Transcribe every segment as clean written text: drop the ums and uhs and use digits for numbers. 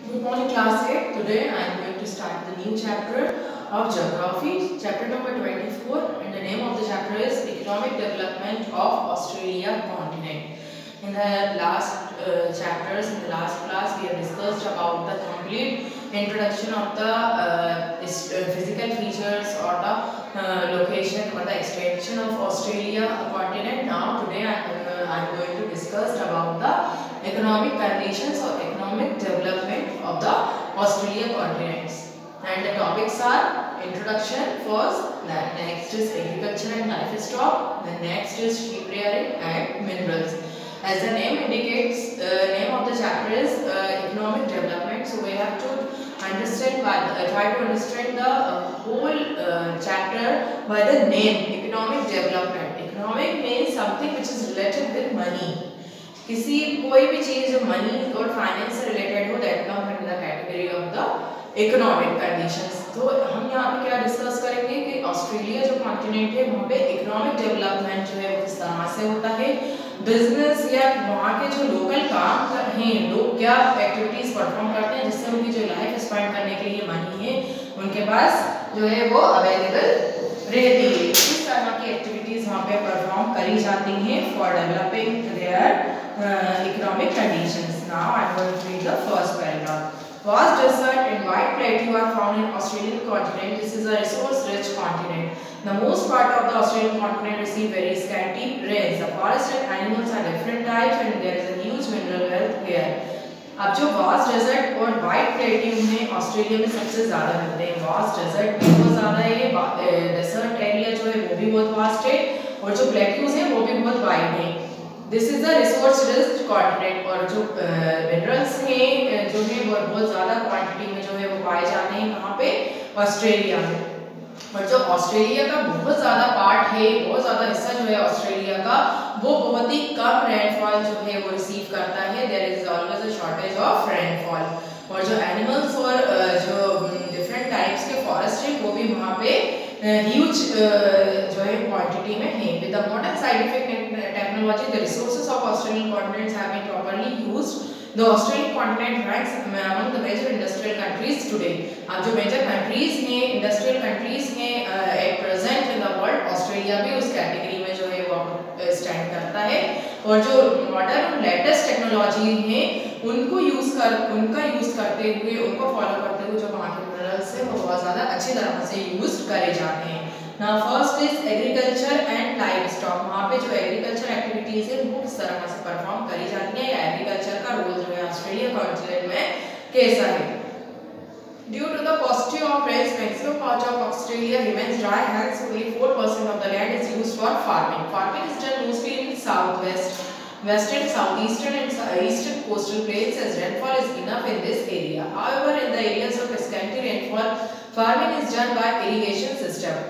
Good morning class 8. Today I am going to start the new chapter of geography, chapter number 24, and the name of the chapter is Economic Development of Australia Continent. In the last chapters, in the last class, we have discussed about the complete introduction of the physical features or the location or the extension of Australia continent. Now today I am going to discuss about the economic conditions or economic development of the Australia continents. And the topics are introduction first, next is agriculture and livestock, then next is sheep rearing and minerals. As the name indicates, name of the chapter is economic development. So we have to understand try to understand the whole chapter by the name economic development. Economic means something which is related with money. किसी कोई भी चीज जो money और finance से related हो that come in the category of the economic conditions. तो हम यहाँ पे क्या डिस्कस करेंगे कि ऑस्ट्रेलिया जो कॉन्टिनेंट है वहाँ पे इकोनॉमिक डेवलपमेंट जो है वो किस तरह से होता है, बिजनेस या वहाँ के जो लोकल काम हैं लोग क्या एक्टिविटीज परफॉर्म करते हैं जिससे उनकी जो लाइफ स्पेंड करने के लिए मनी है उनके पास जो है वो अवेलेबल रहती है। इस तरह की एक्टिविटीज वहाँ पे परफॉर्म करी जाती हैं for developing there economic conditions. Now I am going to read the first paragraph. Vast desert and wide plateau are found in Australian continent. This is a resource-rich continent. The most part of the Australian continent receive very scanty rains. The forest and animals are different types and there is a huge mineral wealth here. अब जो vast desert और wide plateau में Australia में सबसे ज़्यादा मिलते हैं। Vast desert भी बहुत ज़्यादा है, डेजर्ट एरिया जो है वो भी बहुत वास्ट है और जो प्लेट्यूज हैं वो भी बहुत वाइड हैं। This is the resource rich continent और जो मिनरल्स हैं जो है वो बहुत ज़्यादा क्वांटिटी में जो है वो पाए जाते हैं कहाँ पे, ऑस्ट्रेलिया में। और जो ऑस्ट्रेलिया का बहुत ज़्यादा पार्ट है, बहुत ज़्यादा हिस्सा जो है ऑस्ट्रेलिया का वो बहुत ही कम रेनफॉल जो है वो रिसीव करता है। There is always a shortage of rainfall. और जो एनिमल्स और जो डिफरेंट टाइप्स के फॉरेस्ट है वो भी वहाँ पे ह्यूज जो है क्वांटिटी में है। With the modern scientific technology the resources of Australian continents have been properly used. The Australian continent ranks among the major industrial countries today. अब जो मेजर कंट्रीज हैं, इंडस्ट्रियल कंट्रीज हैं at present in the world, Australia भी उस category में जो है वो स्टैंड करता है। और जो मॉडर्न लेटेस्ट टेक्नोलॉजी हैं उनका यूज करते हुए, उनको फॉलो करते हुए जो वहाँ के मिनरल्स हैं वो बहुत ज़्यादा अच्छी तरह से यूज करे जाते हैं। Now first is agriculture and livestock. वहाँ पे जो एग्रीकल्चर एक्टिविटीज है वो किस तरह से परफॉर्म करी जाती है या एग्रीकल्चर का रोल जो है ऑस्ट्रेलिया कॉन्टिनेंट में कैसा है। Due to the paucity of rains, maximum part of Australia remains dry, hence only 4% of the land is used for farming. Farming is done mostly in southwest, western, southeastern and eastern coastal plains as rainfall is enough in this area. However, in the areas of scanty rainfall, farming is done by irrigation system.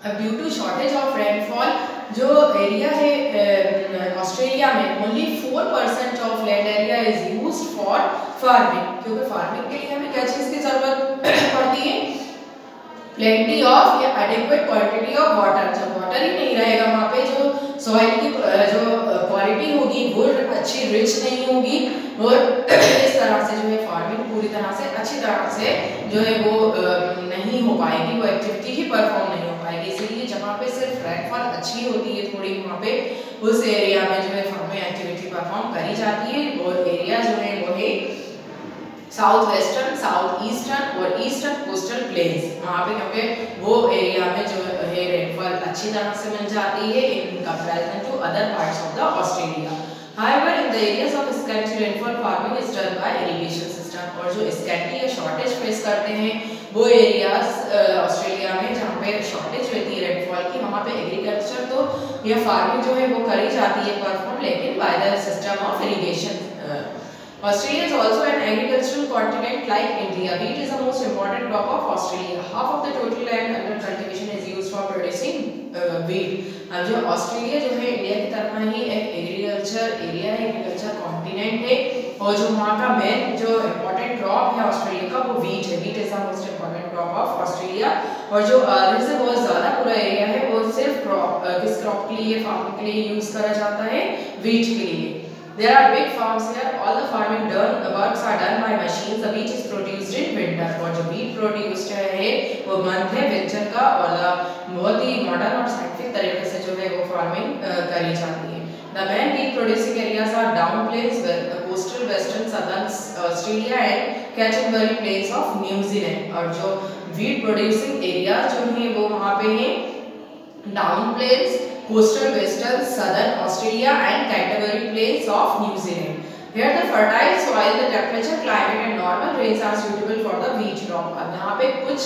अब due to shortage of rainfall जो area है Australia में only 4% of land area is used for farming, क्योंकि farming के लिए हमें क्या चीज़ की जरूरत पड़ती है, प्लेंटी ऑफ या एडिक्वेट क्वांटिटी ऑफ वाटर। जब वाटर ही नहीं रहेगा वहाँ पे जो सॉइल की जो क्वालिटी होगी वो अच्छी रिच नहीं होगी और इस तरह से जो है फार्मिंग पूरी तरह से अच्छी तरह से जो है वो नहीं हो पाएगी, वो एक्टिविटी ही परफॉर्म नहीं हो पाएगी। इसलिए जहाँ पे सिर्फ रेनफॉल अच्छी होती है थोड़ी वहाँ पे उस एरिया में जो है फार्मिंग एक्टिविटी परफॉर्म करी जाती है। और एरिया जो है वो है साउथ वेस्टर्न, साउथ ईस्टर्न और ईस्टर्न कोस्टल प्लेन्स। वहाँ पे क्योंकि वो एरिया में जो है रेनफॉल अच्छी तरह से मिल जाती है in comparison to other parts of the Australia. However, in the areas of scanty rainfall, farming is done by irrigation system. और जो scanty या शॉर्टेज फेस करते हैं वो एरियाज ऑस्ट्रेलिया में जहाँ पे शॉर्टेज रहती है रेनफॉल की, वहाँ पे एग्रीकल्चर तो या फार्मिंग जो है वो करी जाती है परफॉर्म, लेकिन by the system of irrigation. Australia is also an agricultural continent like India. Wheat is the most important crop of Australia. Half of the total land under cultivation is used for producing wheat. अब जो Australia जो है India की तरह ही एक agriculture area है, agriculture continent है और जो वहाँ का मेन जो इम्पोर्टेंट क्रॉप है ऑस्ट्रेलिया का वो वीट है। Wheat is the most important crop of Australia. और जो जैसे बहुत ज़्यादा पूरा एरिया है वो सिर्फ किस क्रॉप के लिए, फार्मिंग के लिए यूज करा जाता है, वीट के लिए। There are big farms here. All the farming done works are done by machines. The wheat is produced in winter. और जो wheat produced है वो मंथ है विंटर का और बहुत ही मॉडर्न और साइंटिफिक तरीके से जो है वो फार्मिंग करी जाती है. The main wheat producing areas are down plains, coastal western southern Australia and Canterbury plains of New Zealand. और जो wheat producing area जो है वो वहाँ पे है down plains, coastal western southern Australia and Canterbury plains of New Zealand. Here the fertile soil, the temperature, climate and normal rains are suitable for the wheat crop. अब यहाँ पे कुछ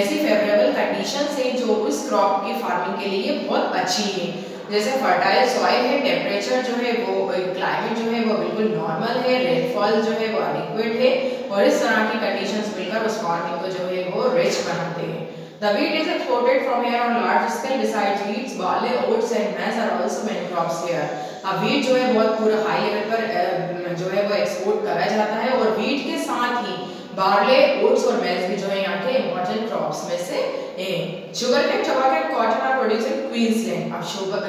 ऐसी फेवरेबल कंडीशंस हैं जो उस क्रॉप की farming के लिए बहुत अच्छी है. जैसे फर्टाइल सॉइल है, टेम्परेचर जो है वो क्लाइमेट जो है वो बिल्कुल नॉर्मल है, रेनफॉल जो है वो एडिक्वेट है और इस तरह की कंडीशंस मिलकर उस फार्मिंग को जो है वो रिच बनाते हैं. The wheat is exported from here on large scale. Besides wheat, barley, oats and maize are also many crops here. अब wheat जो है बहुत पूरा हाई लेवल पर जो है वो एक्सपोर्ट करा जाता है और wheat के साथ ही बार्ले, ओट्स और मेज भी जो है यहाँ के इम्पोर्टेंट क्रॉप्स में से हैं. Sugarcane, tobacco and cotton are produced in Queensland. अब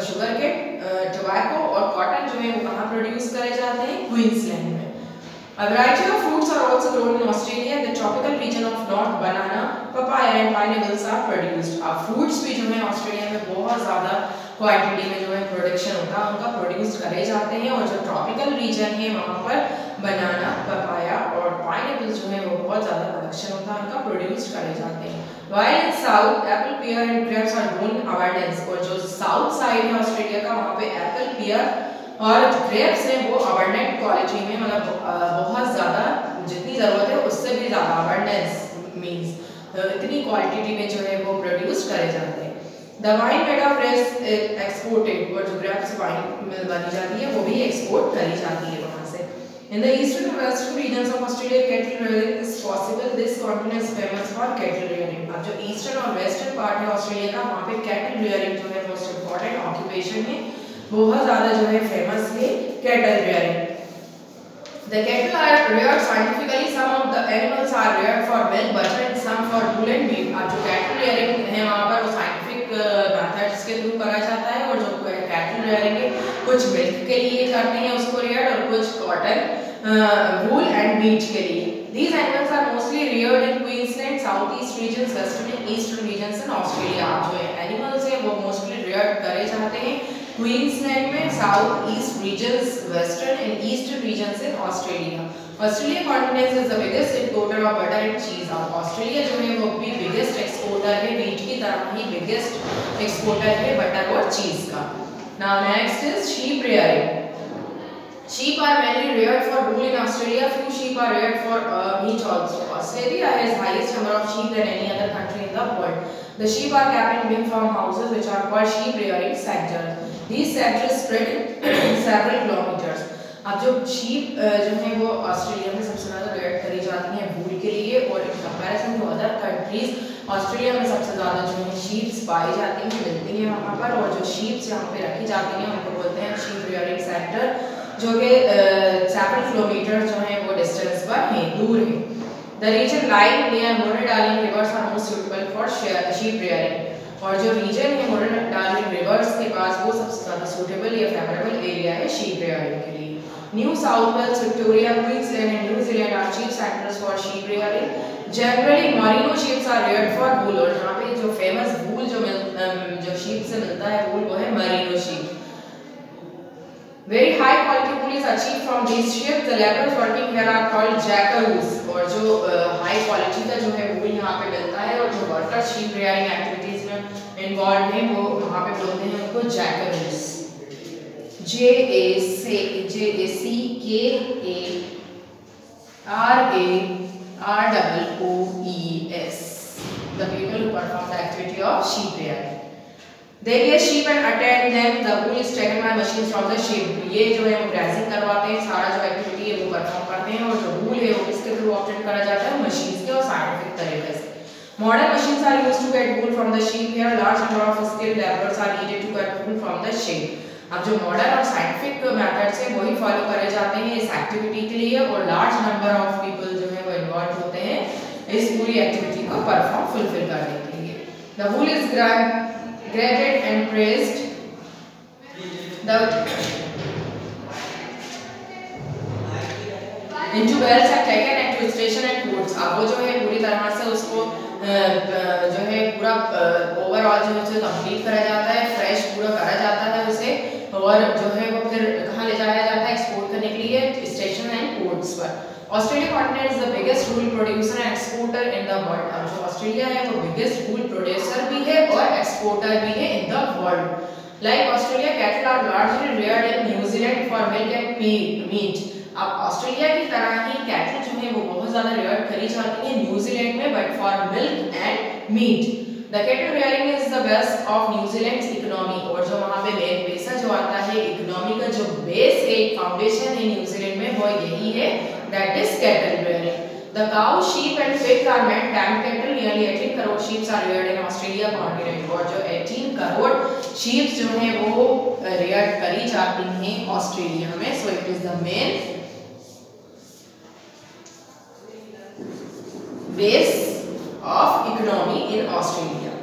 शुगर केन, टोबैको और कॉटन जो है वो कहाँ प्रोड्यूस करे जाते हैं? क्वींसलैंड में. A variety of fruits are also grown in Australia. The tropical region of North banana, papaya and pineapples are produced. अब fruits भी जो है ऑस्ट्रेलिया में बहुत ज़्यादा क्वांटिटी में जो है प्रोडक्शन होता है उनका प्रोड्यूस करे जाते हैं और जो ट्रॉपिकल रीजन है वहाँ पर बनाना, पपाया और पाइनएप्पल जो है वो बहुत ज़्यादा प्रोडक्शन होता है उनका प्रोड्यूस करे जाते हैं. While in south, apple, pear and grapes are grown in abundance. और जो साउथ साइड है ऑस्ट्रेलिया का वहाँ पे एप्पल, पियर और ग्रेप्स हैं वो अबंडेंट क्वालिटी में मतलब बहुत ज़्यादा जितनी ज़रूरत है उससे भी ज़्यादा अबंडेंस मीन्स इतनी क्वांटिटी में जो है वो प्रोड्यूस करे जाते हैं. The wine made of grapes exported और जो ग्रेप्स वाइन बनी जाती है वो भी एक्सपोर्ट करी जाती है वहाँ से. In the eastern and western regions of Australia, cattle rearing is possible. This continent is famous for cattle rearing. अब जो ईस्टर्न और वेस्टर्न पार्ट है ऑस्ट्रेलिया का वहाँ पे कैटल रियरिंग जो है मोस्ट इम्पोर्टेंट ऑक्यूपेशन है, बहुत ज़्यादा जो है फेमस है cattle rearing. The cattle are reared scientifically. Some of the animals are reared for milk, butter and some for wool and meat. अब जो कैटल रियरिंग है वहाँ पर वो साइंटिफिक मेथड्स के थ्रू करा जाता है और जो कैटल रियरिंग है कुछ मिल्क के लिए करते हैं उसको रियर्ड और कुछ कॉटन, wool and meat के लिए. These animals are mostly reared in Queensland, southeast regions, western and eastern regions in Australia. जो एनिमल्स हैं वो मोस्टली रियर्ड करे जाते हैं क्वींसलैंड में, south east regions, western and eastern regions in Australia. Australia continent is the biggest importer of butter and cheese. अब Australia जो है वो भी बिगेस्ट एक्सपोर्टर है, वीट की तरह ही बिगेस्ट एक्सपोर्टर है बटर और चीज का. Now next is sheep rearing. Sheep are mainly reared for wool in Australia. Few sheep are reared for meat also. Australia has highest number of sheep than any other country in the world. The sheep are kept in big farm houses which are called sheep rearing centers. These centers spread several kilometers. अब जो sheep जो है वो Australia में सबसे ज़्यादा reared करी जाती हैं wool के लिए और in comparison to other countries Australia में सबसे ज़्यादा जो है sheep पाई जाती हैं, मिलती हैं वहाँ पर और जो sheep यहाँ पे रखी जाती हैं उनको बोलते हैं sheep rearing center जो कि several kilometers जो है वो डिस्टेंस पर है, दूर है. The region lying near Murray-Darling rivers are most suitable for sheep rearing. और जो रीजन है Murray-Darling rivers के पास वो सबसे ज़्यादा suitable या favorable एरिया है sheep rearing के लिए. New South Wales, Victoria, Queensland and New Zealand are chief centers for sheep rearing. Generally, merino sheep are reared for wool और यहाँ पे जो famous wool जो sheep से मिलता है wool वो है merino sheep. Very high quality wool is achieved from these sheep. The laborers working here are called jackaroos. और जो high quality का जो है wool यहाँ पे मिलता है और जो workers sheep rearing activities में involved हैं वो वहाँ पे बोलते हैं उनको jackaroos. Jackaroos. The people who perform the activity of sheep rearing. They get sheep and attend them. The wool is taken by machines from the sheep. ये जो है वो grazing करवाते हैं, सारा जो एक्टिविटी है वो परफॉर्म करते हैं और जो wool है वो किसके थ्रू ऑब्टेन करा जाता है? मशीन्स के और साइंटिफिक तरीके से. Modern machines are used to get wool from the sheep. Here, large number of skilled laborers are needed to get wool from the sheep. अब जो मॉडर्न और साइंटिफिक मेथड्स हैं वही फॉलो करे जाते हैं इस एक्टिविटी के लिए और लार्ज नंबर ऑफ पीपल जो है वो इन्वॉल्व होते हैं इस पूरी एक्टिविटी को परफॉर्म फुलफिल करने के लिए. The wool is graded and pressed. into wells are taken at to station and ports। अब वो जो है पूरी तरह से उसको जो है पूरा ओवरऑल जो है उसे कंप्लीट करा जाता है, फ्रेश पूरा करा जाता है उसे, और जो है वो फिर कहाँ ले जाया जाता है एक्सपोर्ट करने के लिए, स्टेशन एंड पोर्ट्स पर। Australia continent is the biggest wool producer and exporter in the world. अब जो ऑस्ट्रेलिया है वो बिगेस्ट वूल प्रोड्यूसर भी है और एक्सपोर्टर भी है in the world. Like Australia, cattle are largely reared in New Zealand for milk and meat। अब ऑस्ट्रेलिया की तरह ही कैटल जो है वो बहुत ज़्यादा रेयर करी जाती है न्यूजीलैंड में, but for milk and meat. The cattle rearing is the base of New Zealand's economy. और जो वहाँ पे मेन पैसा जो आता है, इकोनॉमी का जो बेस है, फाउंडेशन है न्यूजीलैंड में, वो यही है, that is cattle rearing. The cow, sheep and pigs are meant damn cattle. Nearly 18 crore sheep are reared in Australia continent। और जो 18 करोड़ sheep जो हैं वो reared करी जाती हैं ऑस्ट्रेलिया में। So it is the main base of economy in Australia।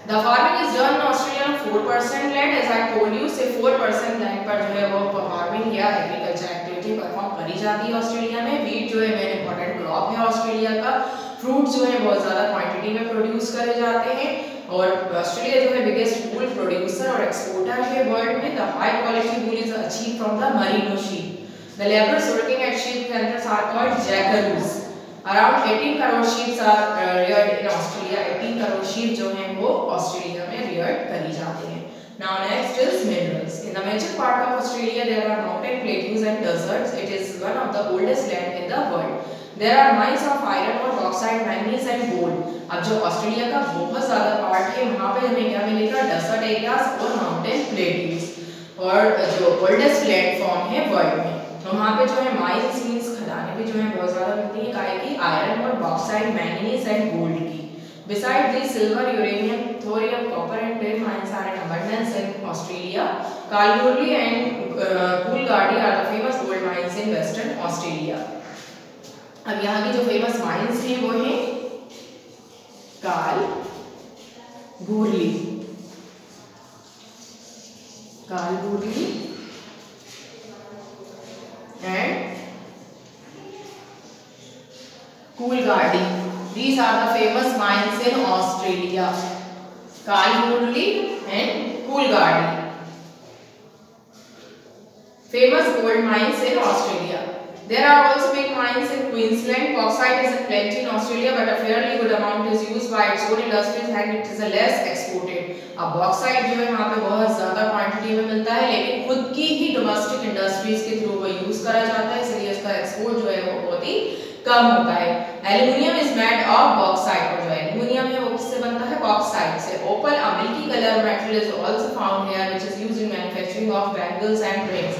The farming is done in Australia on 4% land, as I told you। से 4% land पर जो है वो फार्मिंग या एग्रीकल्चर एक्टिविटी परफॉर्म करी जाती है ऑस्ट्रेलिया में। वीट जो है मेन इंपॉर्टेंट क्रॉप है ऑस्ट्रेलिया का। फ्रूट जो है बहुत ज़्यादा क्वांटिटी में प्रोड्यूस करे जाते हैं, और ऑस्ट्रेलिया जो है बिगेस्ट वूल प्रोड्यूसर और एक्सपोर्टर है वर्ल्ड में। The high quality wool is achieved from the merino sheep. The labours working at sheep centres are called jackaroos. Around 18 crore sheeps are reared in Australia. 18 crore sheep जो हैं वो Australia में Rudyard करी जाती हैं। Now next is minerals। In the major part of Australia there are mountain plateaus and deserts। It is one of the oldest land in the world। There are mines of iron ore, bauxite, manganese and gold। अब जो Australia का बहुत ज़्यादा part है वहाँ पे हमें क्या मिलेगा, डेजर्ट एरियाज और माउंटेन प्लेट्यूज, और जो ओल्डेस्ट लैंडफॉर्म है वर्ल्ड में। तो वहाँ पे जो है माइंस मींस खदानें भी जो है बहुत ज़्यादा मिलती है, काहे की, आयरन और बॉक्साइट, मैंगनीज एंड गोल्ड की। Besides these, silver, uranium, thorium, copper and tin mines are in abundance in Australia। Kalgoorlie and Coolgardie are the famous gold mines in Western Australia। अब यहाँ की जो फेमस माइंस हैं वो हैं कालगूरली and Coolgardie। These are the famous mines in Australia, Kalgoorlie and Coolgardie। Famous gold mines in Australia। There are also big mines in Queensland। Bauxite is in plenty in Australia, but a fairly good amount is used by its own industries and it is less exported। अब bauxite जो है वहाँ पे बहुत ज़्यादा quantity में मिलता है, लेकिन खुद की ही डोमेस्टिक इंडस्ट्रीज के थ्रू वो यूज करा जाता है, इसलिए इसका एक्सपोर्ट जो है वो बहुत ही कम होता है। Aluminium is made of bauxite. और जो एल्यूमिनियम है वो किससे बनता है, बॉक्साइट से। Opal, a milky colour metal, is also found here which is used in manufacturing of bangles and rings.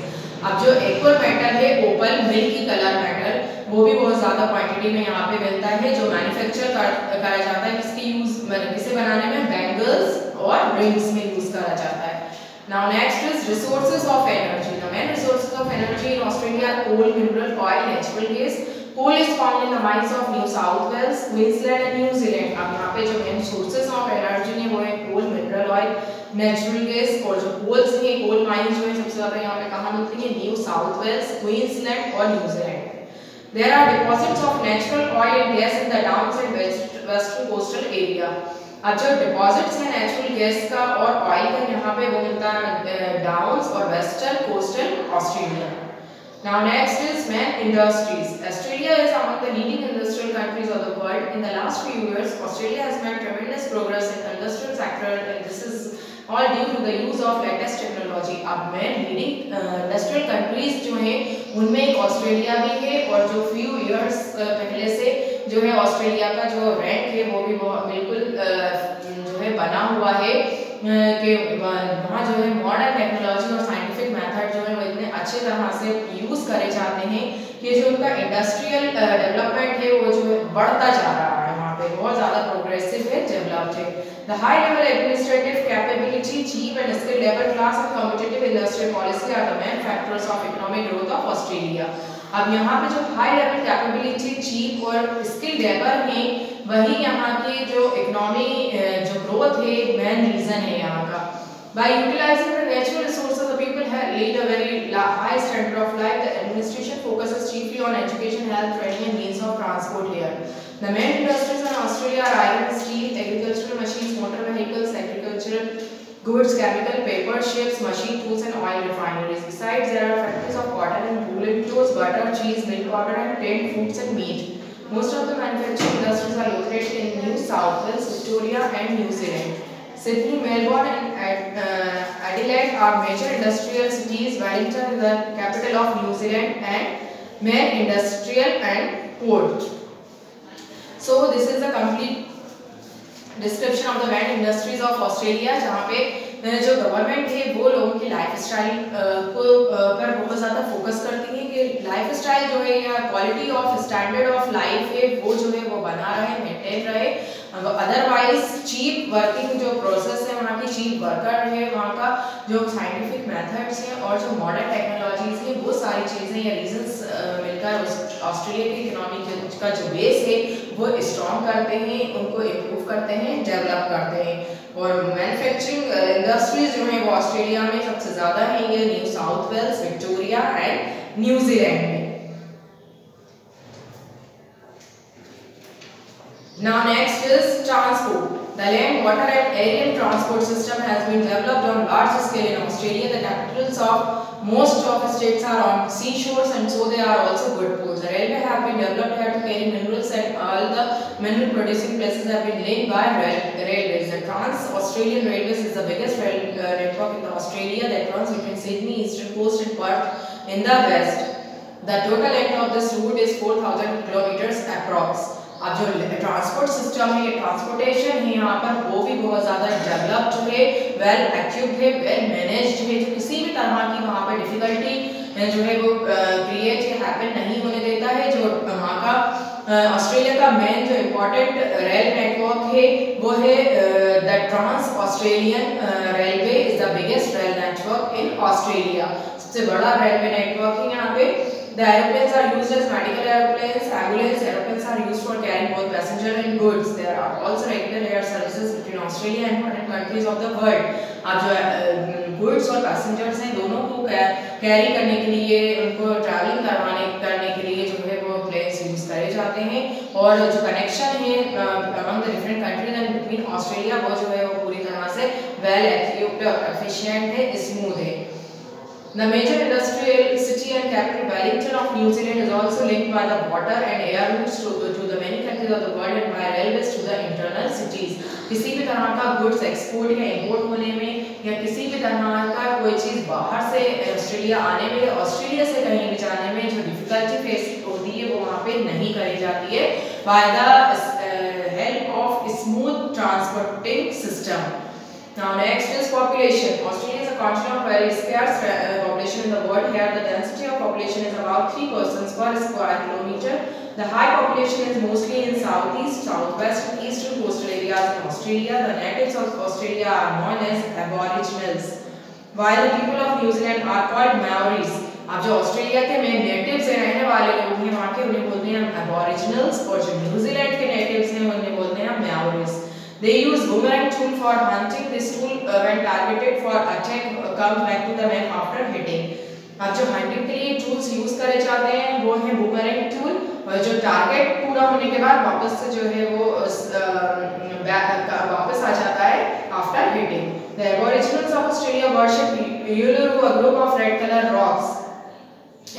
अब जो एक और मेटल है ओपल, मिल्की कलर मेटल, वो भी बहुत ज्यादा क्वांटिटी में यहाँ पे मिलता है, जो मैन्युफैक्चर करा जाता है किसकी यूज, किसे बनाने में, बैंगल्स और रिंग्स में यूज करा जाता है। Now next is resources of energy। The main resources of energy in Australia are coal, mineral oil, natural gas। Coal is found in the mines of New South Wales, Queensland and New Zealand। अब यहाँ पे जो main sources of energy है वो है coal, mineral oil, natural gas। और जो coals हैं, coal mines जो है सबसे ज़्यादा यहाँ पे कहाँ मिलती है, New South Wales, Queensland और New Zealand। There are deposits of natural oil and gas in the downs and western coastal area। अब जो डिपॉजिट्स है नेचुरल गैस का और ऑयल का यहाँ पे वो मिलता है डाउन्स और western coastal Australia. Now next is main industries। Australia is among the leading industrial countries of the world। In the last few years, Australia has made tremendous progress in industrial sector and this is all due to the use of latest technology। अब main leading industrial countries जो हैं उनमें एक Australia भी है, और जो few years पहले से जो है ऑस्ट्रेलिया का जो रैंक है वो भी बिल्कुल जो है बना हुआ है कि वहाँ जो है मॉडर्न टेक्नोलॉजी और साइंटिफिक मेथड जो है वो इतने अच्छे तरह से यूज करे जाते हैं कि जो उनका इंडस्ट्रियल डेवलपमेंट है वो जो है बढ़ता जा रहा है, वहाँ पे बहुत ज़्यादा प्रोग्रेसिव है, डेवलप्ड है। The high level administrative capability, cheap and skilled labor class and competitive industrial policy are the main factors of economic growth of Australia। अब यहाँ पे जो हाई लेवल कैपेबिलिटी, चीप और स्किल लेबर हैं वही यहाँ की जो इकोनॉमी जो ग्रोथ है मेन रीजन है यहाँ का। By utilizing the natural resources, the people have lead a very high standard of life। The administration focuses chiefly on education, health, training, and means of transport here. The main industries in Australia are iron, steel, agricultural machines, motor vehicles, agricultural goods, chemical, paper, ships, machine tools, and oil refineries. Besides, there are factories of cotton and woolen clothes, butter, cheese, milk powder, and tinned foods and meat. Most of the manufacturing industries are located in New South Wales, Victoria, and New Zealand. Sydney, Melbourne, and Adelaide are major industrial cities. Wellington is the capital of New Zealand and main industrial and port. So this is the complete description of the main industries of Australia, जहाँ पे जो government है वो लोगों की life style को पर बहुत ज़्यादा फोकस करती है कि लाइफ स्टाइल जो है या quality of standard of life है वो जो है वो बना रहे, मेंटेन रहे। अदरवाइज चीप वर्किंग जो प्रोसेस है वहाँ की, चीप वर्कर है वहाँ का, जो साइंटिफिक मेथड्स हैं और जो मॉडर्न टेक्नोलॉजीज हैं, वो सारी चीज़ें या रीजंस मिलकर ऑस्ट्रेलिया की इकोनॉमी का जो बेस है वो स्ट्रॉन्ग करते हैं, उनको इम्प्रूव करते हैं, डेवलप करते हैं। और मैन्युफैक्चरिंग इंडस्ट्रीज जो हैं वो ऑस्ट्रेलिया में सबसे ज़्यादा हैं, ये New South Wales, Victoria and New Zealand में। Now next is transport. The land, water and aerial transport system has been developed on large scale in Australia. The capitals of most of the states are on seashores and so they are also good ports. The railway have been developed here to carry minerals and all the mineral producing places have been linked by railways. The Trans-Australian Railways is the biggest rail network in Australia that runs between Sydney, Eastern Coast and Perth in the west. The total length of this route is 4,000 kilometers approx. अब जो transport system है, ये transportation है यहाँ पर, वो भी बहुत ज़्यादा डेवलप्ड है, वेल एक्यूप्ड है, वेल मैनेज्ड है, जो किसी भी तरह की वहाँ पर डिफिकल्टी जो है वो क्रिएट या हैपन नहीं होने देता है। जो वहाँ का ऑस्ट्रेलिया का मेन जो इम्पोर्टेंट रेल नेटवर्क है वो है the trans Australian railway is the biggest rail network in Australia, सबसे बड़ा रेलवे नेटवर्क है यहाँ पे। The aeroplanes are used as medical airplanes, ambulance airplanes are used for carrying both passenger and goods. There are also regular air services between Australia and foreign countries of the world. अब जो goods और passengers हैं दोनों को carry करने के लिए, उनको ट्रैवलिंग करने के लिए जो है वो प्लेन्स यूज करे जाते हैं। और जो कनेक्शन है among the different countries and between Australia वो जो है वो पूरी तरह से well equipped, efficient है, smooth है। The major industrial city and capital Wellington of New Zealand is also linked by the water and air routes to the many countries of the world and by railways to the internal cities. किसी भी तरह का goods export या import होने में या किसी भी तरह का कोई चीज़ बाहर से ऑस्ट्रेलिया आने में या ऑस्ट्रेलिया से कहीं भी जाने में जो डिफिकल्टी फेस होती है वो वहाँ पे नहीं करी जाती है by the help of smooth transporting system. Now next is population. Australia is a continent of very scarce population in the world. Here the density of population is about 3 persons per square kilometer. The high population is mostly in southeast, southwest and eastern coastal areas in Australia. The natives of Australia are known as Aboriginals, while the people of New Zealand are called Maoris. अब जो Australia के main natives हैं, रहने वाले लोग हैं वहाँ के, उन्हें बोलते हैं Aboriginals, और जो न्यूजीलैंड के नेटिव्स हैं उन्हें बोलते हैं Maoris. They use boomerang tool for hunting. This tool when targeted for attack comes back to the man after hitting. अब जो हंटिंग के लिए टूल्स यूज करे जाते हैं वो है बूमरैंग टूल, और जो टारगेट पूरा होने के बाद वापस से जो है वो वापस आ जाता है after hitting. The Aboriginals of Australia worship Uluru, a group of red color rocks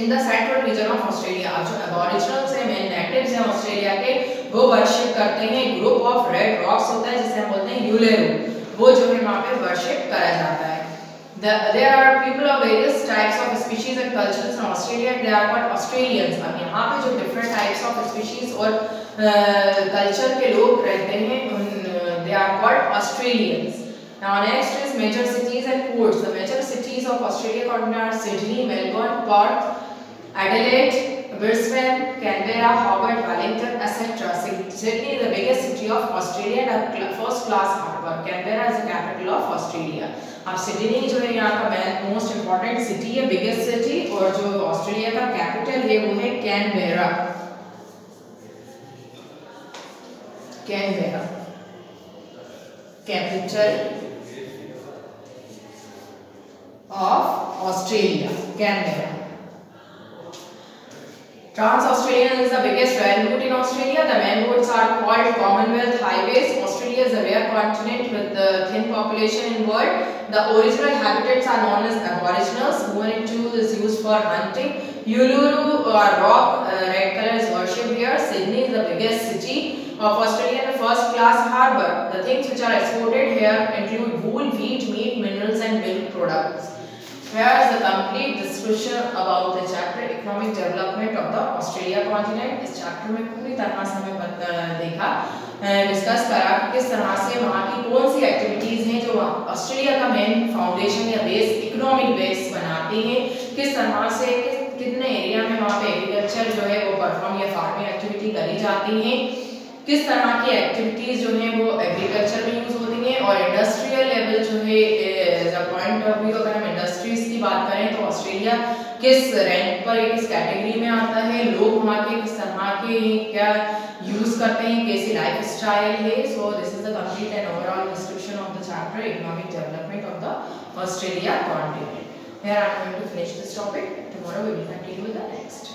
in the central region of Australia. अब जो Aboriginals हैं, मेन नेटिव्स हैं ऑस्ट्रेलिया के, वो वर्शिप करते हैं ग्रुप ऑफ रेड रॉक्स होता है जिसे हम बोलते हैं यूलेरू, वो जो है वहाँ पे वर्शिप करा जाता है। There are people of various types of species and cultures in Australia and they are called Australians. अब यहाँ पे जो different types of species और culture के लोग रहते हैं they are called Australians. Now next is major cities and ports. The major cities of Australia continent are Sydney, Melbourne, Perth, Adelaide, Brisbane, Canberra, Hobart, Wellington, etc. Sydney is the biggest city of Australia and a first class harbour. Canberra is the capital of Australia. अब Sydney जो है यहाँ का most important city है, biggest city, और जो Australia का capital है वो है Canberra. Canberra capital of Australia, Canberra. Trans-Australian is the biggest rail route in Australia. The main roads are called Commonwealth highways. Australia is a rare continent with the thin population in world. The original habitats are known as aboriginals. Moonee is used for hunting. Uluru rock red color is worshipped here. Sydney is the biggest city of Australia and the first class harbour. The things which are exported here include wool, wheat, meat, minerals and milk products. Here is the complete description about the chapter economic development of the Australia continent. इस chapter में पूरी तरह से हमें देखा discuss करा कि किस तरह से वहाँ की कौन सी एक्टिविटीज़ हैं जो ऑस्ट्रेलिया का मेन फाउंडेशन या बेस इकोनॉमिक बेस बनाती हैं, किस तरह से कितने एरिया में वहाँ पे एग्रीकल्चर जो है वो परफॉर्म या फार्मिंग एक्टिविटी करी जाती हैं, किस तरह की एक्टिविटीज़ जो हैं वो एग्रीकल्चर में यूज़ होती हैं और इंडस्ट्रियल लेवल जो है as a point of view अगर हम इंडस्ट्रीज़ की बात करें तो ऑस्ट्रेलिया किस रैंक पर किस कैटेगरी में आता है, लोग वहाँ के किस तरह के क्या यूज़ करते हैं, कैसी लाइफ स्टाइल है. So this is the complete and overall description of the chapter economic development of the Australia continent. Here I am going to finish this topic. Tomorrow we will continue with the next.